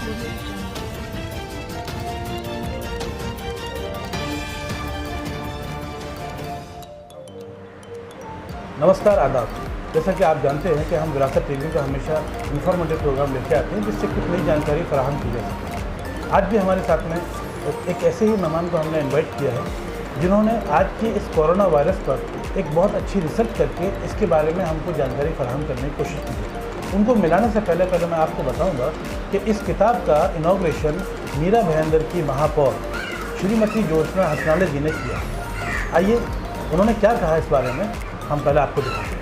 नमस्कार, आदाब। जैसा कि आप जानते हैं कि हम विरासत टीवी का हमेशा इन्फॉर्मेटिव प्रोग्राम लेके आते हैं जिससे कुछ नई जानकारी फराहम की जा सके। आज भी हमारे साथ में एक ऐसे ही मेहमान को हमने इनवाइट किया है जिन्होंने आज की इस कोरोना वायरस पर एक बहुत अच्छी रिसर्च करके इसके बारे में हमको जानकारी फराहम करने की कोशिश की है। उनको मिलाने से पहले मैं आपको बताऊँगा कि इस किताब का इनॉग्रेशन मीरा भाईंदर की महापौर श्रीमती ज्योत्सना हसनाले जी ने किया। आइए उन्होंने क्या कहा इस बारे में हम पहले आपको दिखाते हैं।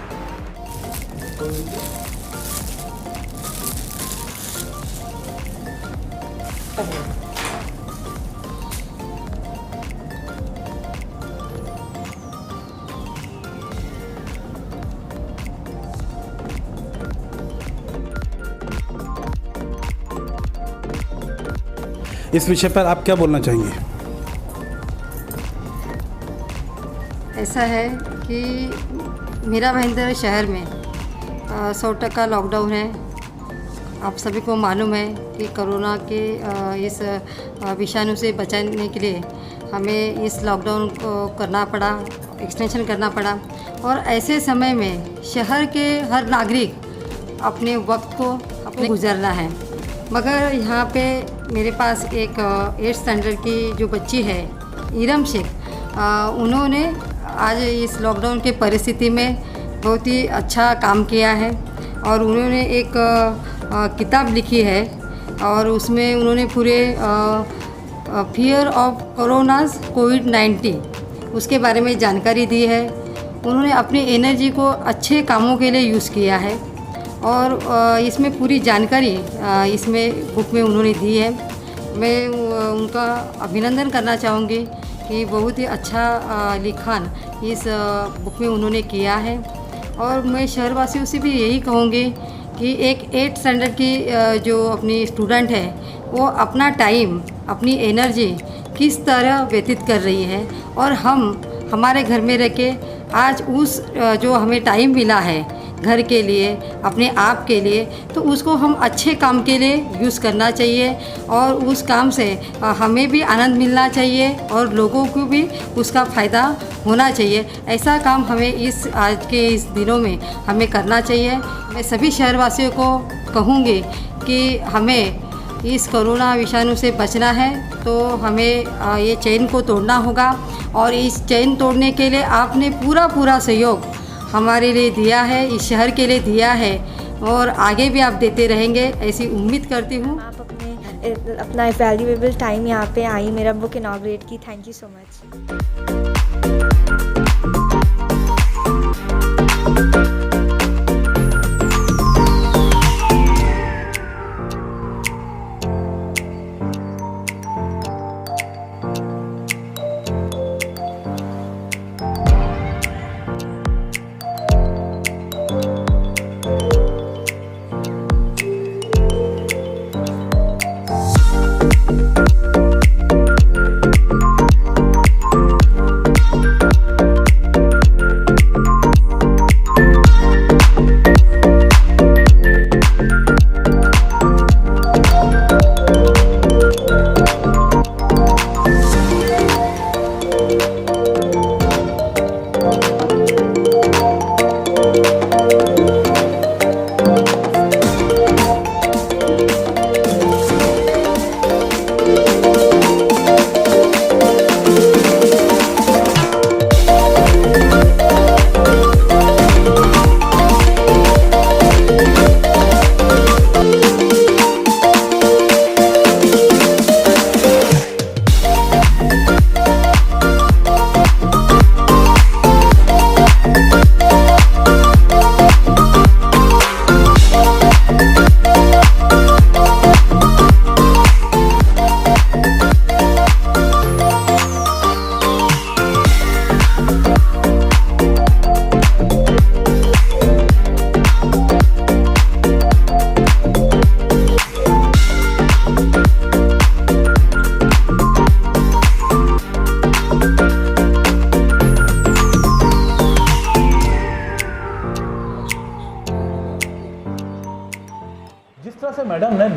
इस विषय पर आप क्या बोलना चाहेंगे? ऐसा है कि मीरा भाईंदर शहर में 100% लॉकडाउन है। आप सभी को मालूम है कि कोरोना के इस विषाणु से बचाने के लिए हमें इस लॉकडाउन को करना पड़ा, एक्सटेंशन करना पड़ा। और ऐसे समय में शहर के हर नागरिक अपने वक्त को अपने गुजारना है। मगर यहाँ पे मेरे पास एक 8th स्टैंडर्ड की जो बच्ची है इरम शेख, उन्होंने आज इस लॉकडाउन के परिस्थिति में बहुत ही अच्छा काम किया है। और उन्होंने एक किताब लिखी है और उसमें उन्होंने पूरे फियर ऑफ कोरोनाज कोविड-19 उसके बारे में जानकारी दी है। उन्होंने अपनी एनर्जी को अच्छे कामों के लिए यूज़ किया है और इसमें पूरी जानकारी इसमें बुक में उन्होंने दी है। मैं उनका अभिनंदन करना चाहूँगी कि बहुत ही अच्छा लिखान इस बुक में उन्होंने किया है। और मैं शहरवासियों से भी यही कहूँगी कि एक 8th स्टैंडर्ड की जो अपनी स्टूडेंट है वो अपना टाइम, अपनी एनर्जी किस तरह व्यतीत कर रही है और हम हमारे घर में रह के आज उस जो हमें टाइम मिला है घर के लिए, अपने आप के लिए, तो उसको हम अच्छे काम के लिए यूज़ करना चाहिए और उस काम से हमें भी आनंद मिलना चाहिए और लोगों को भी उसका फ़ायदा होना चाहिए। ऐसा काम हमें इस आज के इस दिनों में हमें करना चाहिए। मैं सभी शहरवासियों को कहूँगी कि हमें इस कोरोना विषाणु से बचना है तो हमें ये चेन को तोड़ना होगा और इस चेन तोड़ने के लिए आपने पूरा सहयोग हमारे लिए दिया है, इस शहर के लिए दिया है और आगे भी आप देते रहेंगे, ऐसी उम्मीद करती हूँ। आप अपना वैल्यूएबल टाइम यहाँ पे आई, मेरा बुक इनॉग्रेट की। Thank you so much.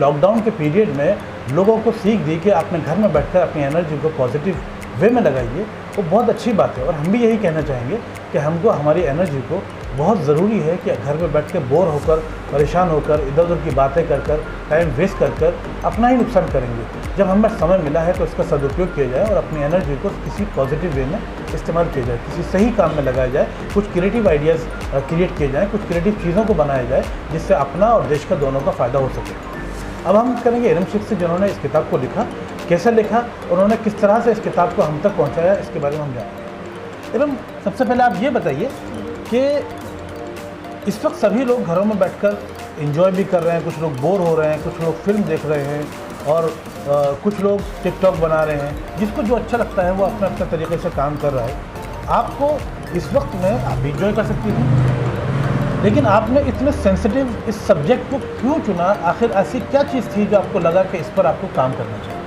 Lockdown के पीरियड में लोगों को सीख दी कि आपने घर में बैठकर अपनी एनर्जी को पॉजिटिव वे में लगाइए, वो बहुत अच्छी बात है। और हम भी यही कहना चाहेंगे कि हमको हमारी एनर्जी को बहुत ज़रूरी है कि घर में बैठ के बोर होकर, परेशान होकर, इधर उधर की बातें कर कर, टाइम वेस्ट कर कर अपना ही नुकसान करेंगे। जब हमें समय मिला है तो इसका सदुपयोग किया जाए और अपनी एनर्जी को किसी पॉजिटिव वे में इस्तेमाल किया जाए, किसी सही काम में लगाया जाए, कुछ क्रिएटिव आइडियाज़ क्रिएट किए जाएँ, कुछ क्रिएटिव चीज़ों को बनाया जाए जिससे अपना और देश का दोनों का फ़ायदा हो सके। अब हम करेंगे इरम शेख से, जिन्होंने इस किताब को लिखा, कैसे लिखा, उन्होंने किस तरह से इस किताब को हम तक पहुंचाया, इसके बारे में हम जानेंगे। इरम, सबसे पहले आप ये बताइए कि इस वक्त सभी लोग घरों में बैठकर एंजॉय भी कर रहे हैं, कुछ लोग बोर हो रहे हैं, कुछ लोग फिल्म देख रहे हैं और कुछ लोग टिकटॉक बना रहे हैं। जिसको जो अच्छा लगता है वो अपने अपने तरीके से काम कर रहा है। आपको इस वक्त में आप भी इंजॉय कर सकती हैं, लेकिन आपने इतने सेंसिटिव इस सब्जेक्ट को क्यों चुना? आखिर ऐसी क्या चीज़ थी जो आपको लगा कि इस पर आपको काम करना चाहिए?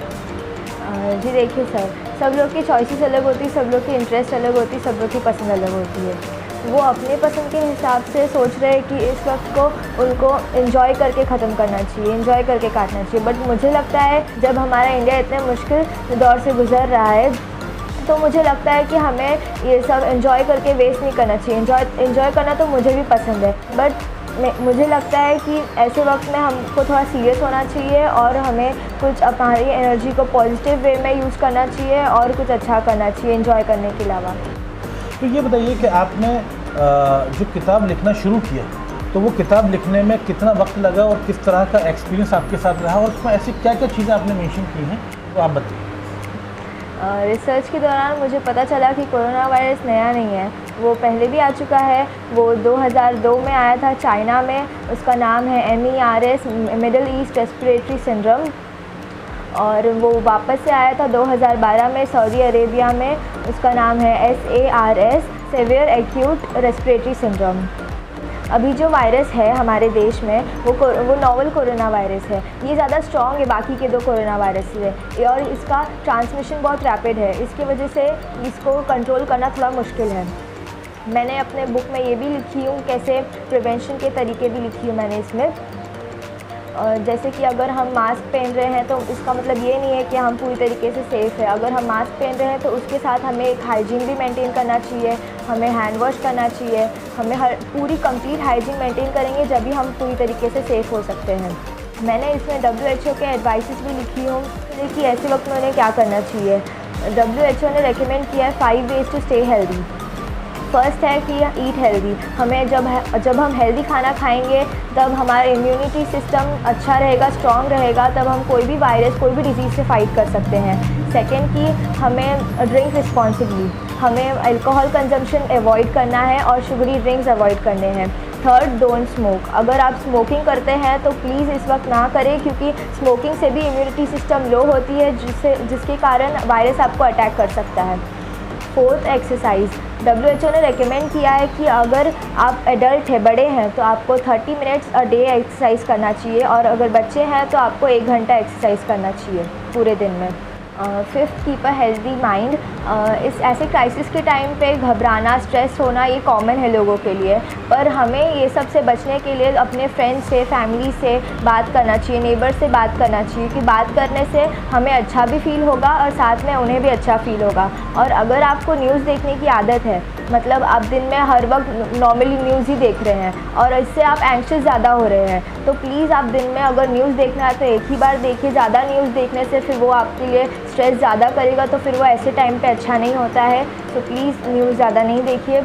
जी देखिए सर, सब लोग की चॉइसेस अलग होती है, सब लोग की इंटरेस्ट अलग होती है, सब लोग की पसंद अलग होती है। वो अपने पसंद के हिसाब से सोच रहे हैं कि इस वक्त को उनको एंजॉय करके ख़त्म करना चाहिए, एंजॉय करके काटना चाहिए। बट मुझे लगता है जब हमारा इंडिया इतने मुश्किल दौर से गुजर रहा है तो मुझे लगता है कि हमें ये सब एंजॉय करके वेस्ट नहीं करना चाहिए। एंजॉय करना तो मुझे भी पसंद है, बट मुझे लगता है कि ऐसे वक्त में हमको थोड़ा सीरियस होना चाहिए और हमें कुछ हमारी एनर्जी को पॉजिटिव वे में यूज़ करना चाहिए और कुछ अच्छा करना चाहिए एंजॉय करने के अलावा। तो ये बताइए कि आपने जो किताब लिखना शुरू किया तो वो किताब लिखने में कितना वक्त लगा और किस तरह का एक्सपीरियंस आपके साथ रहा और उसमें ऐसी क्या क्या चीज़ें आपने मेंशन की हैं, तो आप बताइए। रिसर्च के दौरान मुझे पता चला कि कोरोना वायरस नया नहीं है, वो पहले भी आ चुका है। वो 2002 में आया था चाइना में, उसका नाम है MERS, middle east respiratory syndrome, और वो वापस से आया था 2012 में सऊदी अरेबिया में, उसका नाम है SARS, severe acute respiratory syndrome. अभी जो वायरस है हमारे देश में वो नोवल कोरोना वायरस है। ये ज़्यादा स्ट्रॉन्ग है बाकी के दो कोरोना वायरस से और इसका ट्रांसमिशन बहुत रैपिड है, इसकी वजह से इसको कंट्रोल करना थोड़ा मुश्किल है। मैंने अपने बुक में ये भी लिखी हूँ, कैसे प्रिवेंशन के तरीके भी लिखी हूँ मैंने इसमें। जैसे कि अगर हम मास्क पहन रहे हैं तो इसका मतलब ये नहीं है कि हम पूरी तरीके से सेफ़ है। अगर हम मास्क पहन रहे हैं तो उसके साथ हमें एक हाइजीन भी मेंटेन करना चाहिए, हमें हैंड वॉश करना चाहिए, हमें पूरी कंप्लीट हाइजीन मेंटेन करेंगे जब भी हम पूरी तरीके से सेफ़ हो सकते हैं। मैंने इसमें WHO के एडवाइसेस भी लिखी हूँ कि ऐसे वक्त में उन्हें क्या करना चाहिए। WHO ने रेकमेंड किया है 5 ways to stay healthy. First है कि ईट हेल्दी। हमें जब हम हेल्दी खाना खाएंगे तब हमारा इम्यूनिटी सिस्टम अच्छा रहेगा, स्ट्रॉन्ग रहेगा, तब हम कोई भी वायरस, कोई भी डिजीज़ से फाइट कर सकते हैं। सेकेंड कि हमें ड्रिंक रिस्पॉन्सिबली, हमें अल्कोहल कंजम्पशन अवॉइड करना है और शुगरी ड्रिंक्स अवॉइड करने हैं। Third, don't smoke. अगर आप स्मोकिंग करते हैं तो प्लीज़ इस वक्त ना करें, क्योंकि स्मोकिंग से भी इम्यूनिटी सिस्टम लो होती है जिसके कारण वायरस आपको अटैक कर सकता है। Fourth, exercise. WHO ने रेकमेंड किया है कि अगर आप एडल्ट हैं, बड़े हैं, तो आपको 30 मिनट्स अ डे एक्सरसाइज करना चाहिए और अगर बच्चे हैं तो आपको 1 घंटा एक्सरसाइज करना चाहिए पूरे दिन में। Fifth, keep a healthy mind. इस ऐसे क्राइसिस के टाइम पे घबराना, स्ट्रेस होना ये कॉमन है लोगों के लिए, पर हमें ये सब से बचने के लिए अपने फ्रेंड्स से, फैमिली से बात करना चाहिए, नेबर से बात करना चाहिए, कि बात करने से हमें अच्छा भी फील होगा और साथ में उन्हें भी अच्छा फील होगा। और अगर आपको न्यूज़ देखने की आदत है, मतलब आप दिन में हर वक्त नॉर्मली न्यूज़ ही देख रहे हैं और इससे आप एंग्शियस ज़्यादा हो रहे हैं, तो प्लीज़ आप दिन में अगर न्यूज़ देखना है तो एक ही बार देखिए। ज़्यादा न्यूज़ देखने से फिर वो आपके लिए स्ट्रेस ज़्यादा करेगा, तो फिर वो ऐसे टाइम पे अच्छा नहीं होता है। तो प्लीज़ न्यूज़ ज़्यादा नहीं देखिए।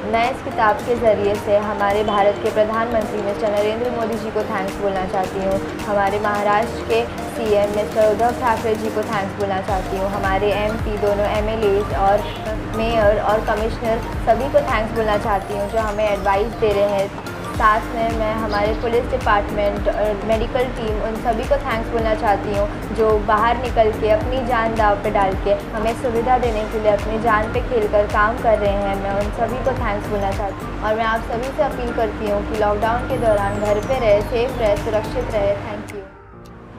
मैं इस किताब के ज़रिए से हमारे भारत के प्रधानमंत्री मिस्टर नरेंद्र मोदी जी को थैंक्स बोलना चाहती हूँ, हमारे महाराष्ट्र के CM मिस्टर उद्धव ठाकरे जी को थैंक्स बोलना चाहती हूँ, हमारे MP, दोनों MLAs और मेयर और कमिश्नर सभी को थैंक्स बोलना चाहती हूँ जो हमें एडवाइस दे रहे हैं। साथ में मैं हमारे पुलिस डिपार्टमेंट, मेडिकल टीम, उन सभी को थैंक्स बोलना चाहती हूँ जो बाहर निकल के अपनी जान दाव पे डाल के हमें सुविधा देने के लिए अपनी जान पे खेलकर काम कर रहे हैं। मैं उन सभी को थैंक्स बोलना चाहती हूँ और मैं आप सभी से अपील करती हूँ कि लॉकडाउन के दौरान घर पे रहे, सेफ रहे, सुरक्षित रहे। Thank you.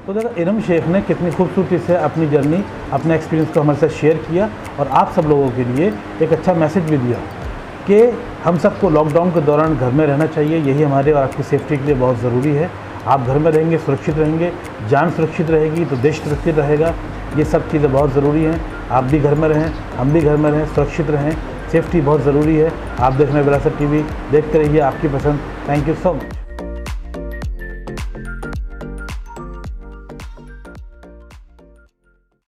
तो देखो, इरम शेख ने कितनी खूबसूरती से अपनी जर्नी, अपने एक्सपीरियंस को हमारे साथ शेयर किया और आप सब लोगों के लिए एक अच्छा मैसेज भी दिया कि हम सबको लॉकडाउन के दौरान घर में रहना चाहिए। यही हमारे और आपकी सेफ्टी के लिए बहुत ज़रूरी है। आप घर में रहेंगे, सुरक्षित रहेंगे, जान सुरक्षित रहेगी तो देश सुरक्षित रहेगा। ये सब चीज़ें बहुत ज़रूरी हैं। आप भी घर में रहें, हम भी घर में रहें, सुरक्षित रहें, सेफ्टी बहुत ज़रूरी है। आप देख रहे हैं विरासत टीवी, देखते रहिए, आपकी पसंद। Thank you so much.